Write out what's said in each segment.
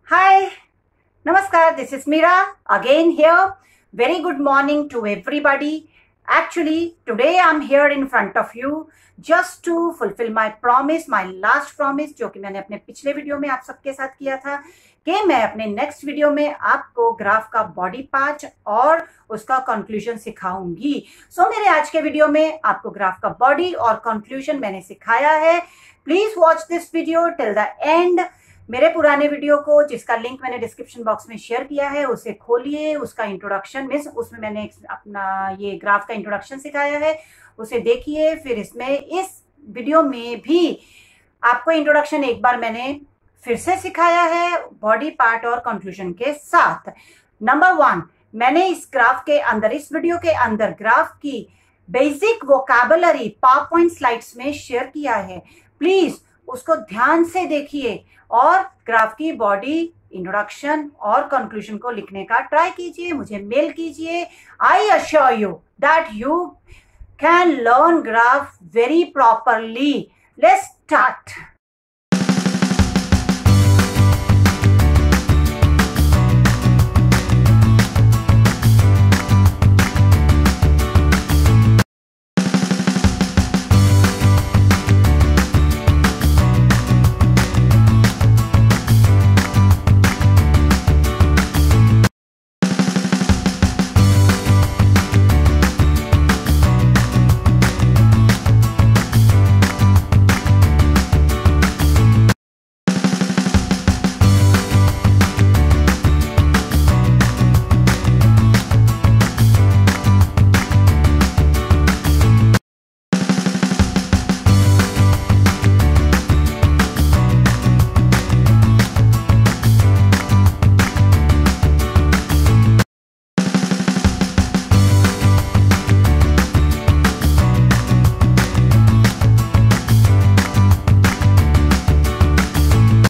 Hi, Namaskar, this is Meera again here. Very good morning to everybody. Actually, today I'm here in front of you just to fulfill my promise, my last promise, जो कि मैंने अपने पिछले video में आप सबके साथ किया था कि मैं अपने नेक्स्ट वीडियो में आपको ग्राफ का बॉडी पार्ट और उसका कंक्लूजन सिखाऊंगी। सो मेरे आज के वीडियो में आपको ग्राफ का बॉडी और कंक्लूजन मैंने सिखाया है। Please watch this video till the end. मेरे पुराने वीडियो को, जिसका लिंक मैंने डिस्क्रिप्शन बॉक्स में शेयर किया है, उसे खोलिए। उसका इंट्रोडक्शन मीन्स उसमें मैंने अपना ये ग्राफ का इंट्रोडक्शन सिखाया है, उसे देखिए। फिर इसमें इस वीडियो में भी आपको इंट्रोडक्शन एक बार मैंने फिर से सिखाया है बॉडी पार्ट और कंक्लूजन के साथ। नंबर 1, मैंने इस ग्राफ के अंदर, इस वीडियो के अंदर ग्राफ की बेसिक वोकैबुलरी पावरपॉइंट स्लाइड्स में शेयर किया है। प्लीज उसको ध्यान से देखिए और ग्राफ की बॉडी, इंट्रोडक्शन और कंक्लूजन को लिखने का ट्राई कीजिए, मुझे मेल कीजिए। I assure you that you can learn graph very properly. Let's start.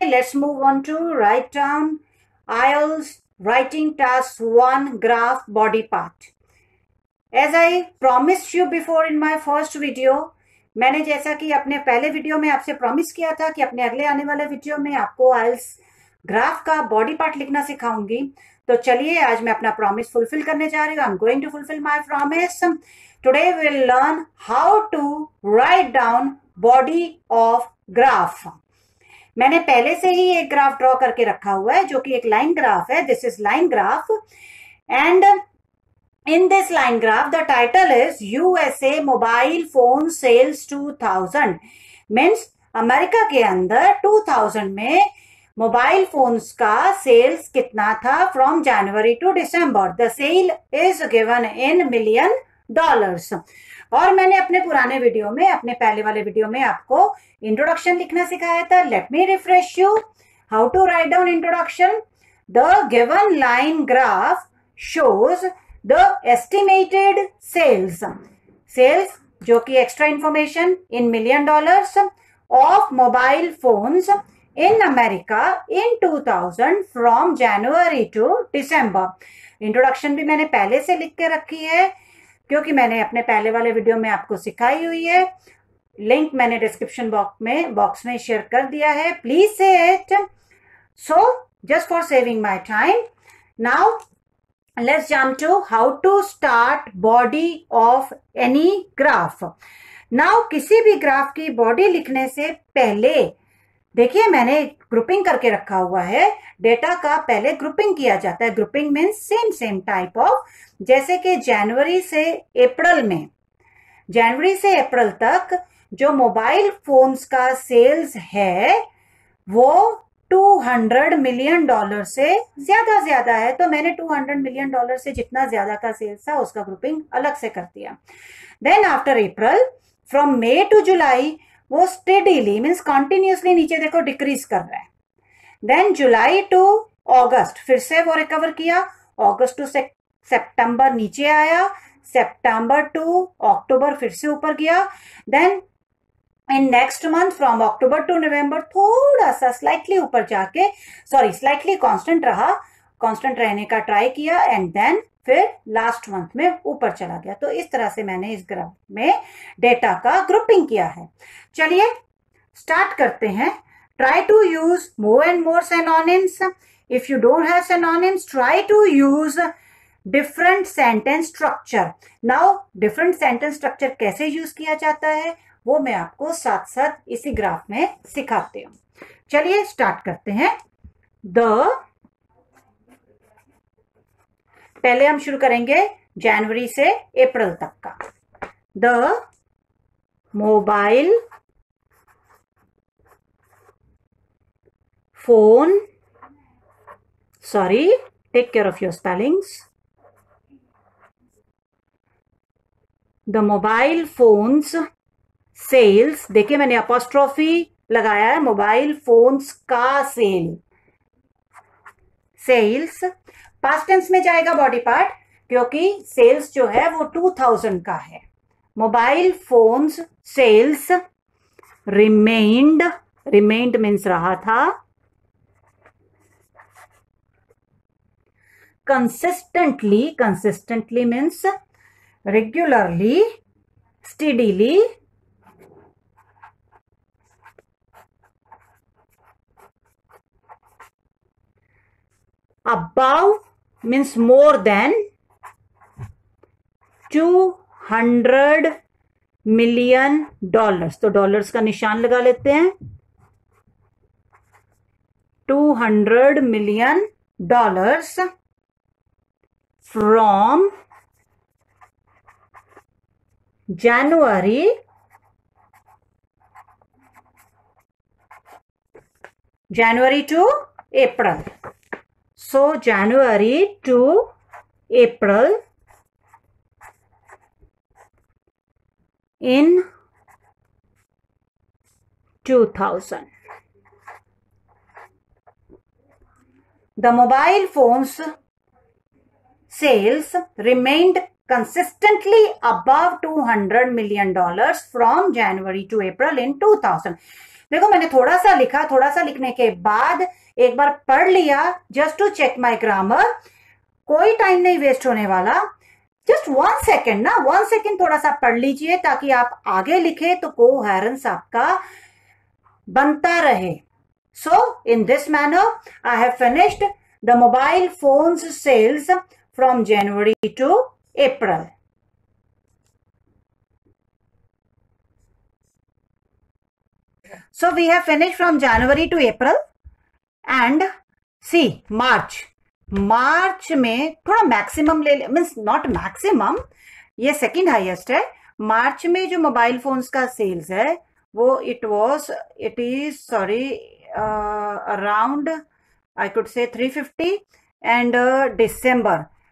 Let's move on to write down IELTS writing task 1 graph body part. As I promised you before in my first video, मैंने जैसा कि अपने पहले video में आपसे promise किया था कि अपने अगले आने वाले वीडियो में आपको IELTS ग्राफ का बॉडी पार्ट लिखना सिखाऊंगी। तो चलिए आज मैं अपना प्रॉमिस फुलफिल करने जा रही हूँ। I am going to fulfil my promise. Today we will learn how to write down body of graph. मैंने पहले से ही एक ग्राफ ड्रॉ करके रखा हुआ है जो कि एक लाइन ग्राफ है। This is line graph and in this line graph the title is USA mobile phone sales 2000। Means America के अंदर 2000 में मोबाइल फोन्स का सेल्स कितना था from January to December. The sale is given in $1,000,000। और मैंने अपने पुराने वीडियो में, अपने पहले वाले वीडियो में आपको इंट्रोडक्शन लिखना सिखाया था। Let me refresh you how to write down introduction. The given line graph shows the estimated sales, sales जो कि extra information in $1,000,000 of mobile phones in America in 2000 from January to December. Introduction भी मैंने पहले से लिख के रखी है क्योंकि मैंने अपने पहले वाले वीडियो में आपको सिखाई हुई है। लिंक मैंने डिस्क्रिप्शन बॉक्स में शेयर कर दिया है। Please see it. So just for saving my time, now let's jump to how to start body of any graph. Now किसी भी ग्राफ की बॉडी लिखने से पहले देखिए मैंने ग्रुपिंग करके रखा हुआ है। डेटा का पहले ग्रुपिंग किया जाता है। Grouping means same type of, जैसे कि जनवरी से अप्रैल तक जो मोबाइल फोन्स का सेल्स है वो $200 मिलियन से ज्यादा है। तो मैंने $200 मिलियन से जितना ज्यादा का सेल्स था उसका ग्रुपिंग अलग से कर दिया। Then after April, from May to July, वो स्टेडीली मीन्स कॉन्टिन्यूसली नीचे देखो डिक्रीज कर रहा है। देन जुलाई टू अगस्त फिर से वो रिकवर किया। अगस्त टू सितंबर नीचे आया। सितंबर टू अक्टूबर फिर से ऊपर गया। Then in next month from October to November थोड़ा सा स्लाइटली ऊपर जाके, स्लाइटली कांस्टेंट रहा, कांस्टेंट रहने का ट्राई किया एंड देन फिर लास्ट मंथ में ऊपर चला गया। तो इस तरह से मैंने इस ग्राफ में डेटा का ग्रुपिंग किया है। चलिए स्टार्ट करते हैं। Try to use more and more synonyms. If you don't have synonyms, try to use different sentence structure. Now, different sentence structure कैसे use किया जाता है वो मैं आपको साथ साथ इसी ग्राफ में सिखाती हूँ. चलिए स्टार्ट करते हैं. पहले हम शुरू करेंगे जनवरी से अप्रैल तक का. The mobile phone, sorry, take care of your spellings. The mobile phones sales, देखिए मैंने apostrophe लगाया है, मोबाइल फोन्स का सेल्स पास्ट टेंस में जाएगा बॉडी पार्ट, क्योंकि सेल्स जो है वो 2000 का है. Mobile phones sales remained means रहा था. consistently means regularly, steadily. Above means more than. $200 million, तो डॉलर्स का निशान लगा लेते हैं. $200 million from January to April. So January to April in 2000. The mobile phones sales remained consistently above $200 million from January to April in 2000. देखो मैंने थोड़ा सा लिखा, थोड़ा सा लिखने के बाद एक बार पढ़ लिया just to check my grammar. कोई टाइम नहीं वेस्ट होने वाला. जस्ट 1 सेकेंड ना, 1 सेकेंड थोड़ा सा पढ़ लीजिए ताकि आप आगे लिखे तो कोहेरेंस आपका बनता रहे. So in this manner I have finished the mobile phones sales from January to April. So we have finished from January to April and see March. मार्च में थोड़ा मैक्सिमम ले, मीन्स नॉट मैक्सिमम, ये second highest है. मार्च में जो mobile phones का sales है वो it is around I could say 350 and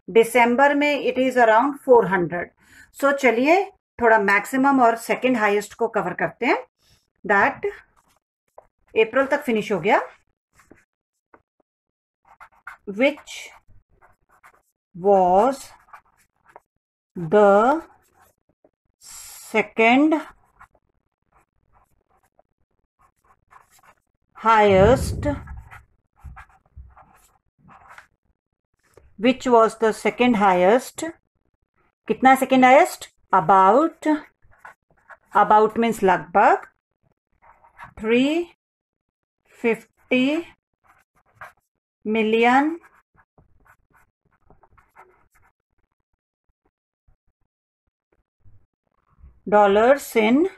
दिसंबर में इट इज अराउंड 400. सो चलिए थोड़ा मैक्सिमम और सेकंड हाईएस्ट को कवर करते हैं. दैट अप्रैल तक फिनिश हो गया, which was the second highest, कितना सेकेंड हाईएस्ट? about means लगभग 350 million dollars in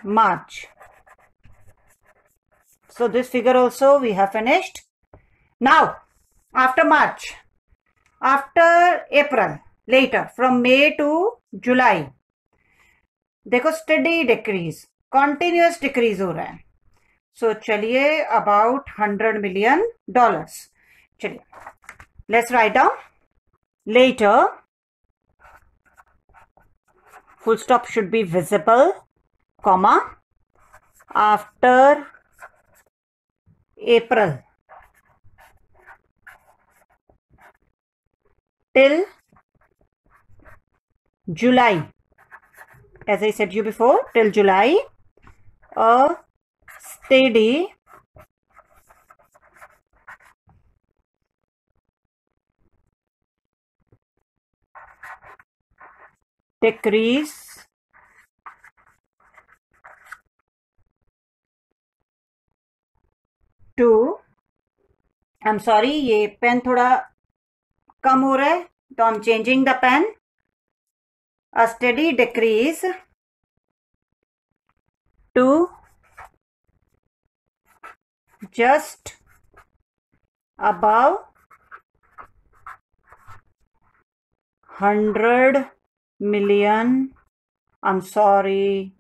March. So this figure also we have finished. Now after March, after April, later from May to July, देखो steady decrease, continuous decrease हो रहा है. So चलिए about $100 million. चलिए let's write down. Letter full stop should be visible, comma, after April till July, as I said you before, till July, a steady decrease I am sorry, ये pen थोड़ा कम हो रहा है, तो I am changing the pen. A steady decrease to just above 100 million. I'm sorry,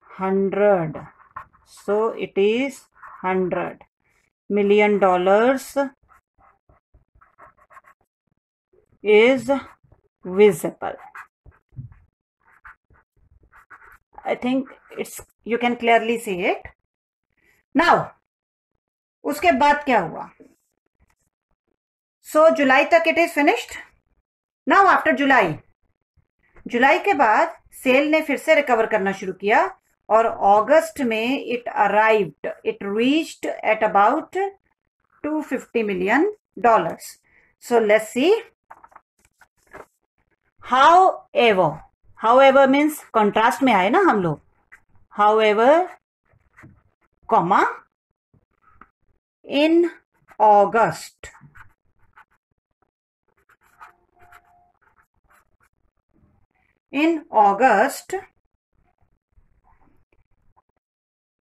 100. So it is $100 million is visible. I think you can clearly see it. Now, उसके बाद क्या हुआ? So जुलाई तक it is finished. Now after जुलाई के बाद cell ने फिर से रिकवर करना शुरू किया और अगस्त में it reached at about $250 million. So let's see. However means contrast में आए ना हम लोग. However, comma, in August,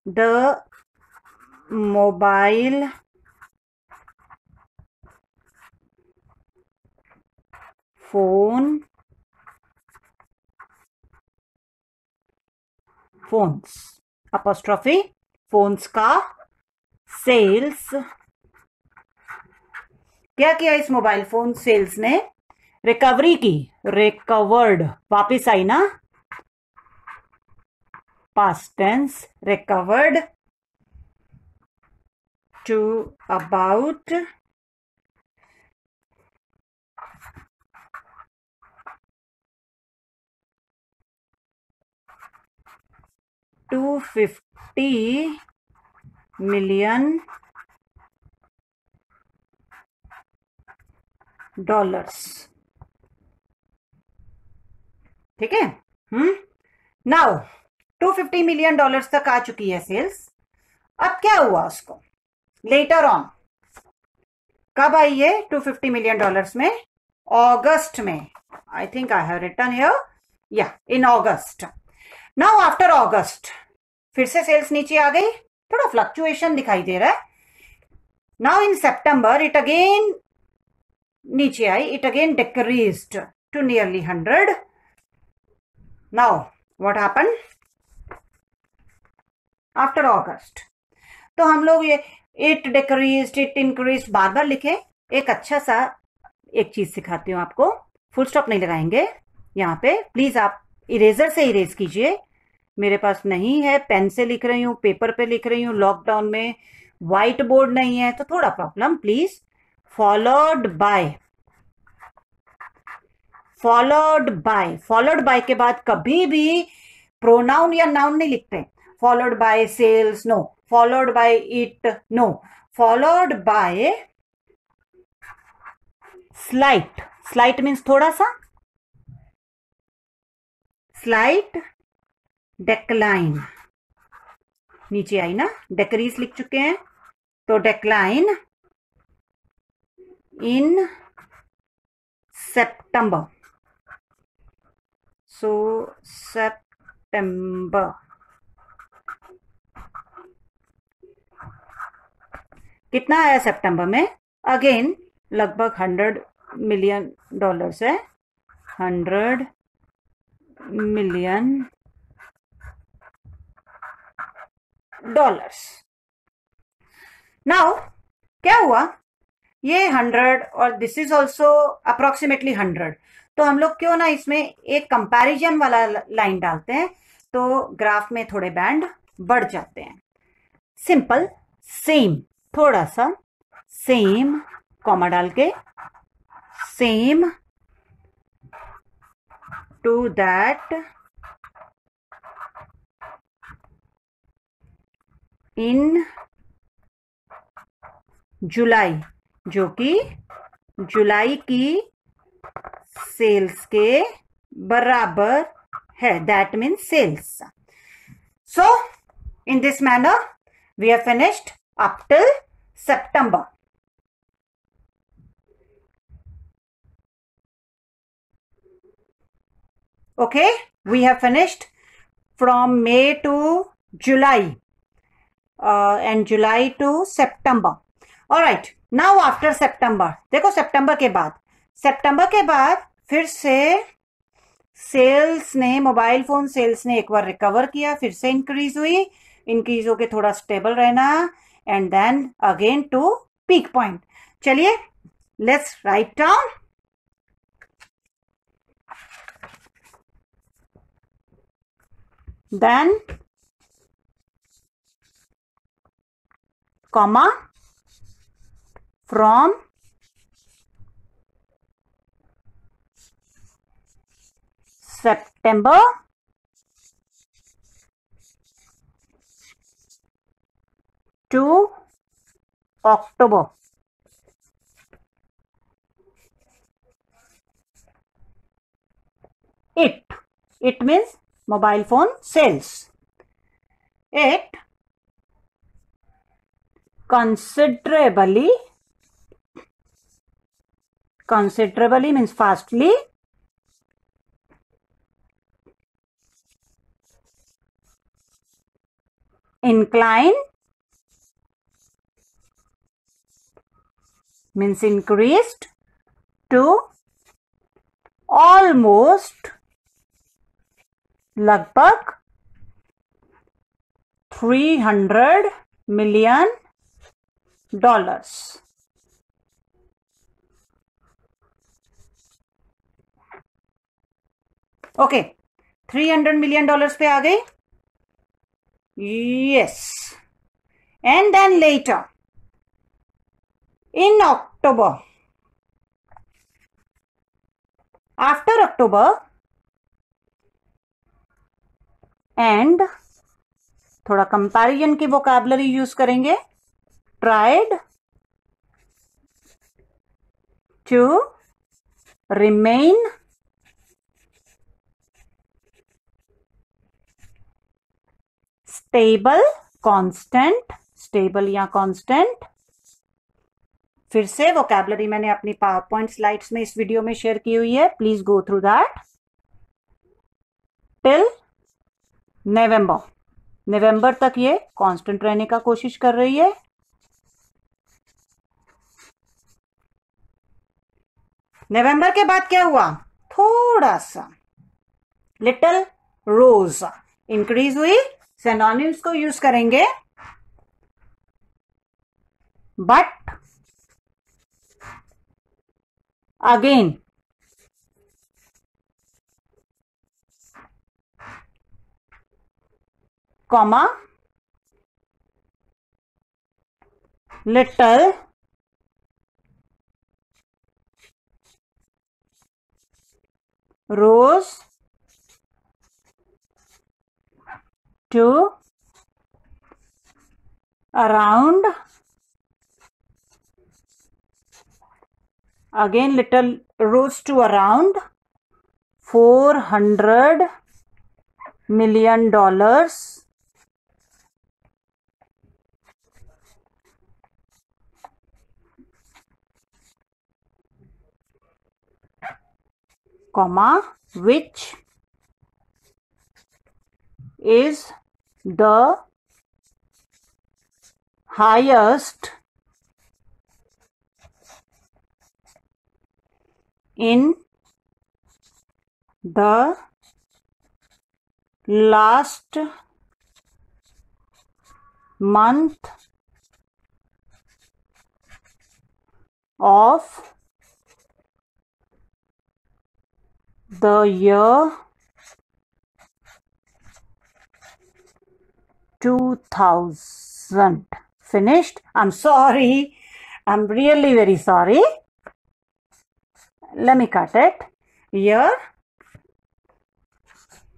the mobile phones का सेल्स, क्या किया इस मोबाइल फोन सेल्स ने? रिकवरी की, रिकवर्ड, वापिस आई ना, past tense, recovered to about $250 million. ठीक है. नाउ $250 million तक आ चुकी है सेल्स. अब क्या हुआ उसको लेटर ऑन? कब आई है $250 million में? अगस्त में. I think I have written here, या इन अगस्त. नाउ आफ्टर अगस्त फिर से सेल्स नीचे आ गई, थोड़ा फ्लक्चुएशन दिखाई दे रहा है. Now in September it again नीचे आई, it again decreased to nearly 100. Now what happen after August? तो हम लोग ये इट डिक्रीज्ड, इट इंक्रीज्ड बार बार लिखे. एक अच्छा सा एक चीज सिखाती हूं आपको, फुल स्टॉप नहीं लगाएंगे यहाँ पे. प्लीज आप इरेजर से इरेज कीजिए. मेरे पास नहीं है, पेन से लिख रही हूँ, पेपर पे लिख रही हूँ. लॉकडाउन में व्हाइट बोर्ड नहीं है तो थोड़ा प्रॉब्लम. प्लीज फॉलोड बाय के बाद कभी भी प्रोनाउन या नाउन नहीं लिखते. Followed by sales, no. Followed by it, no. Followed by slight means थोड़ा सा. स्लाइट डेक्लाइन, नीचे आई ना, डेक्रीज लिख चुके हैं तो डेक्लाइन इन सितंबर. सो सितंबर कितना आया सितंबर में? अगेन लगभग $100 million है. $100 million. नाउ क्या हुआ? ये 100 और दिस इज ऑल्सो अप्रोक्सीमेटली 100. तो हम लोग क्यों ना इसमें एक कंपैरिजन वाला लाइन डालते हैं, तो ग्राफ में थोड़े बैंड बढ़ जाते हैं. सिंपल सेम, थोड़ा सा सेम कॉमा डाल के, same to that in July, जो कि जुलाई की सेल्स के बराबर है. That means sales. So in this manner we have finished up till September. Okay, we have finished from May to July and July to September. All right, now after September, देखो सितंबर के बाद फिर से sales ने, mobile phone sales ने एक बार recover किया, फिर से इंक्रीज हुई, इंक्रीज होके थोड़ा स्टेबल रहना, and then again to peak point. चलिए let's write down. Then comma from September to October. It means mobile phone sales. It considerably means fastly, incline means increased to almost लगभग $300 million. Okay, $300 million पे आ गई. Yes, and then later in October, after October, and थोड़ा comparison की vocabulary use करेंगे. Tried to remain stable, constant, stable या constant. फिर से vocabulary मैंने अपनी पावर पॉइंट स्लाइड्स में इस वीडियो में शेयर की हुई है, please go through that. Till नवंबर तक ये कांस्टेंट रहने का कोशिश कर रही है. नवंबर के बाद क्या हुआ? थोड़ा सा लिटिल रोज इंक्रीज हुई. सिनोनिम्स को यूज करेंगे, but again comma little rose to around, again little rose to around $400 million. comma, which is the highest in the last month of the year 2000. Finished. I'm sorry. I'm really very sorry. Let me cut it. Year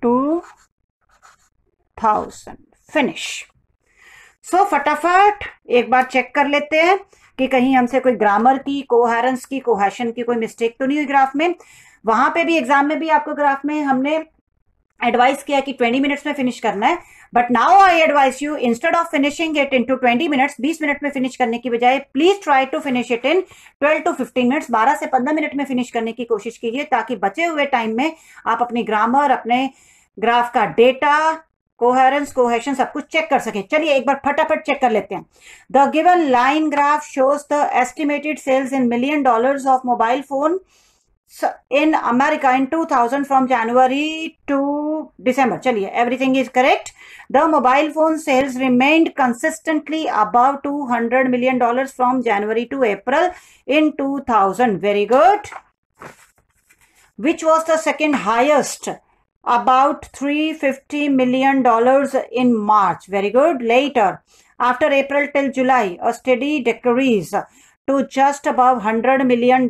2000. Finish. So फटाफट एक बार check कर लेते हैं कि कहीं हमसे कोई grammar की, कोहेरेंस की, कोहेशन की कोई मिस्टेक तो नहीं हुई ग्राफ में. वहां पे भी, एग्जाम में भी आपको ग्राफ में हमने एडवाइस किया कि 20 मिनट्स में फिनिश करना है, but now I advise you instead of finishing it into 20 minutes, 20 minute में फिनिश करने की बजाय please try to finish it in 12 to 15 minutes, 12 से 15 मिनट में फिनिश करने की कोशिश कीजिए, ताकि बचे हुए टाइम में आप अपनी ग्रामर, अपने ग्राफ का डेटा, कोहेरेंस, कोहेशन सब कुछ चेक कर सके। चलिए एक बार फटाफट चेक कर लेते हैं। The given line graph shows the estimated sales in $1 million of mobile phone in America in 2000 from January to December. चलिए, everything is correct. The mobile phone sales remained consistently above $200 million from January to April in 2000. Very good. Which was the second highest? About $350 million in March. Very good. Later, after April till July, a steady decrease to just above $100 million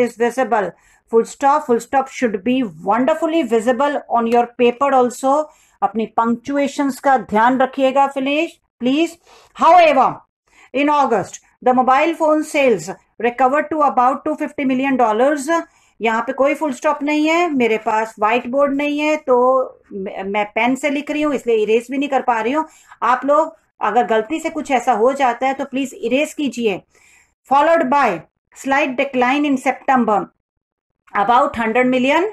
is visible. Full stop. Full stop should be wonderfully visible on your paper also. अपनी punctuations का ध्यान रखिएगा please. However, in August, the mobile phone sales recovered to about $250 million. यहाँ पे कोई full stop नहीं है, मेरे पास व्हाइट बोर्ड नहीं है, तो मैं पेन से लिख रही हूँ, इसलिए इरेज भी नहीं कर पा रही हूँ। आप लोग अगर गलती से कुछ ऐसा हो जाता है तो प्लीज इरेज कीजिए। Followed by slight decline in September, about $100 million.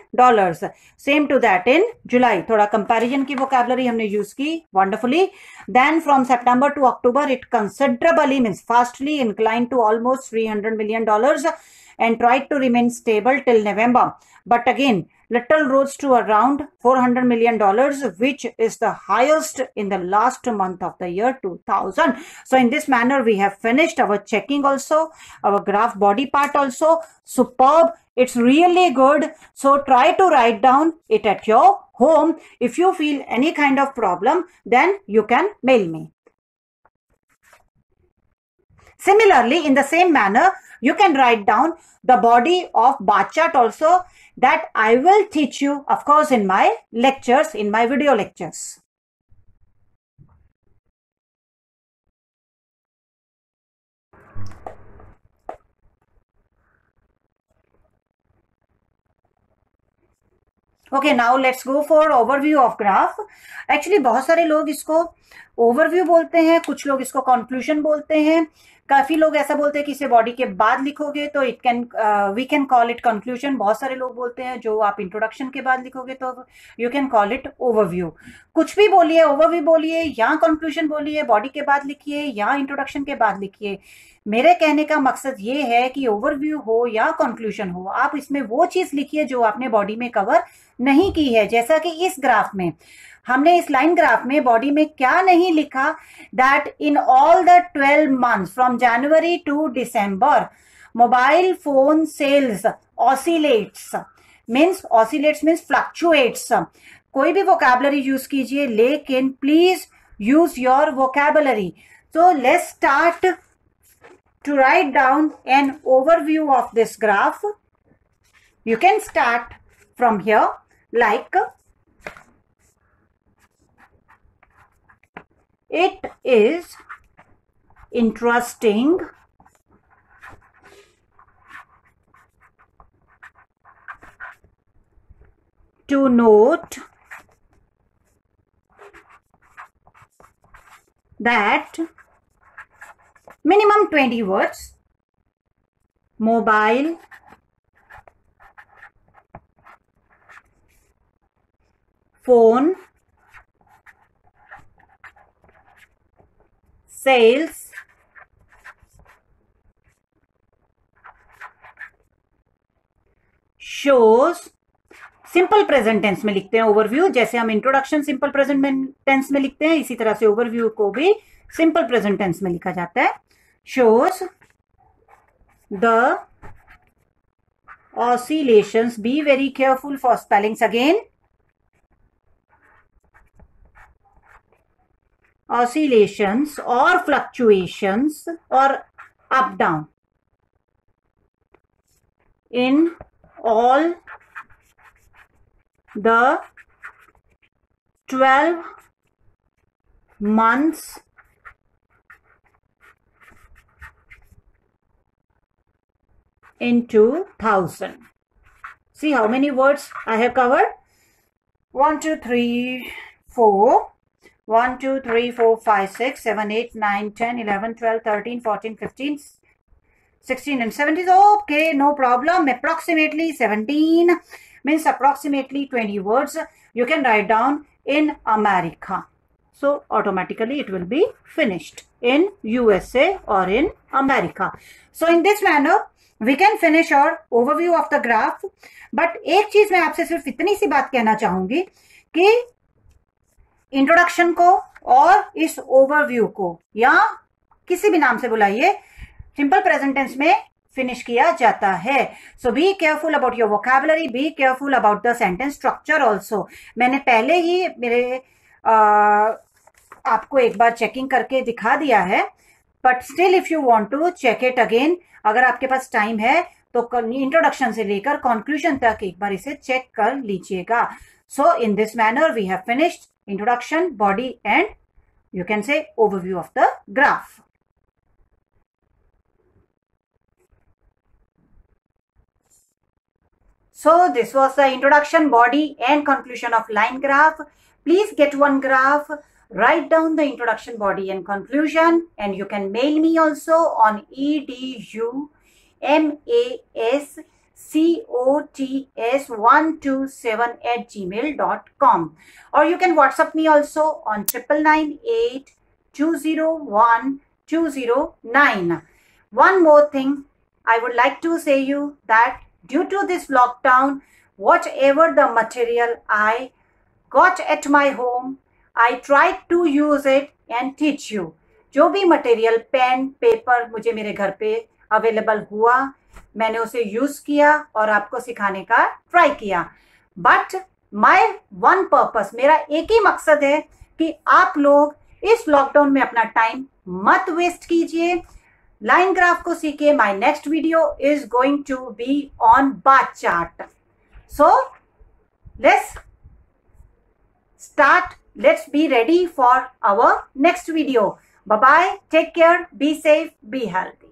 Same to that in July. थोड़ा comparison की vocabulary हमने use की wonderfully. Then from September to October, it considerably means fastly inclined to almost $300 million and tried to remain stable till November. But again, little rose to around $400 million, which is the highest in the last month of the year 2000. So in this manner, we have finished our checking also, our graph body part also. Superb. It's really good. So try to write down it at your home. If you feel any kind of problem, then you can mail me. Similarly, in the same manner, you can write down the body of bar chart also, that I will teach you, of course, in my lectures, in my video lectures. Okay, now let's go for overview of graph. Actually, बहुत सारे लोग इसको overview बोलते हैं, कुछ लोग इसको conclusion बोलते हैं, काफी लोग ऐसा बोलते हैं कि इसे बॉडी के बाद लिखोगे तो it can we can call it conclusion. बहुत सारे लोग बोलते हैं जो आप इंट्रोडक्शन के बाद लिखोगे तो you can call it overview. कुछ भी बोलिए, ओवरव्यू बोलिए या कंक्लूजन बोलिए, बॉडी के बाद लिखिए या इंट्रोडक्शन के बाद लिखिए। मेरे कहने का मकसद ये है कि ओवरव्यू हो या कंक्लूजन हो, आप इसमें वो चीज लिखिए जो आपने बॉडी में कवर नहीं की है। जैसा कि इस ग्राफ में हमने इस लाइन ग्राफ में बॉडी में क्या नहीं लिखा, that in all the 12 months from January to December mobile phone sales oscillates means fluctuates. कोई भी वोकैबुलरी यूज कीजिए, लेकिन please use your vocabulary. So let's start to write down an overview of this graph. You can start from here like it is interesting to note that minimum 20 words mobile phone sales shows simple present tense में लिखते हैं overview. जैसे हम introduction simple present tense में लिखते हैं, इसी तरह से ओवरव्यू को भी सिंपल प्रेजेंट टेंस में लिखा जाता है। Shows the oscillations, be very careful for spellings again, oscillations or fluctuations or up down in all the 12 months in 2000. See how many words I have covered. 1 2 3 4 1 2 3 4 5 6 7 8 9 10 11 12 13 14 15 16 and 17. Okay, no problem. Approximately 17 means approximately 20 words you can write down in America. So automatically it will be finished in USA or in America. So in this manner we can finish our overview of the graph. But एक चीज मैं आपसे सिर्फ इतनी सी बात कहना चाहूंगी कि इंट्रोडक्शन को और इस ओवरव्यू को या किसी भी नाम से बुलाइए, सिंपल प्रेजेंट टेंस में फिनिश किया जाता है. So be careful about your vocabulary, be careful about the sentence structure also. मैंने पहले ही मेरे आपको एक बार चेकिंग करके दिखा दिया है, but still if you want to check it again, अगर आपके पास टाइम है तो इंट्रोडक्शन से लेकर कंक्लूजन तक एक बार इसे चेक कर लीजिएगा. So in this manner we have finished introduction, body and you can say overview of the graph. So this was the introduction, body and conclusion of line graph. Please get one graph, write down the introduction, body and conclusion, and you can mail me also on edumass127@gmail.com, or you can WhatsApp me also on 9998201209. One more thing I would like to say you that due to this lockdown, whatever the material I got at my home, I tried to use it and teach you. जो भी material, pen, paper मुझे मेरे घर पे available हुआ, मैंने उसे use किया और आपको सिखाने का ट्राई किया. बट माय वन पर्पस, मेरा एक ही मकसद है कि आप लोग इस लॉकडाउन में अपना टाइम मत वेस्ट कीजिए, लाइन ग्राफ को सीखिए. My next video is going to be on bar chart. So let's start. Let's be ready for our next video. Bye bye. Take care. Be safe. Be healthy.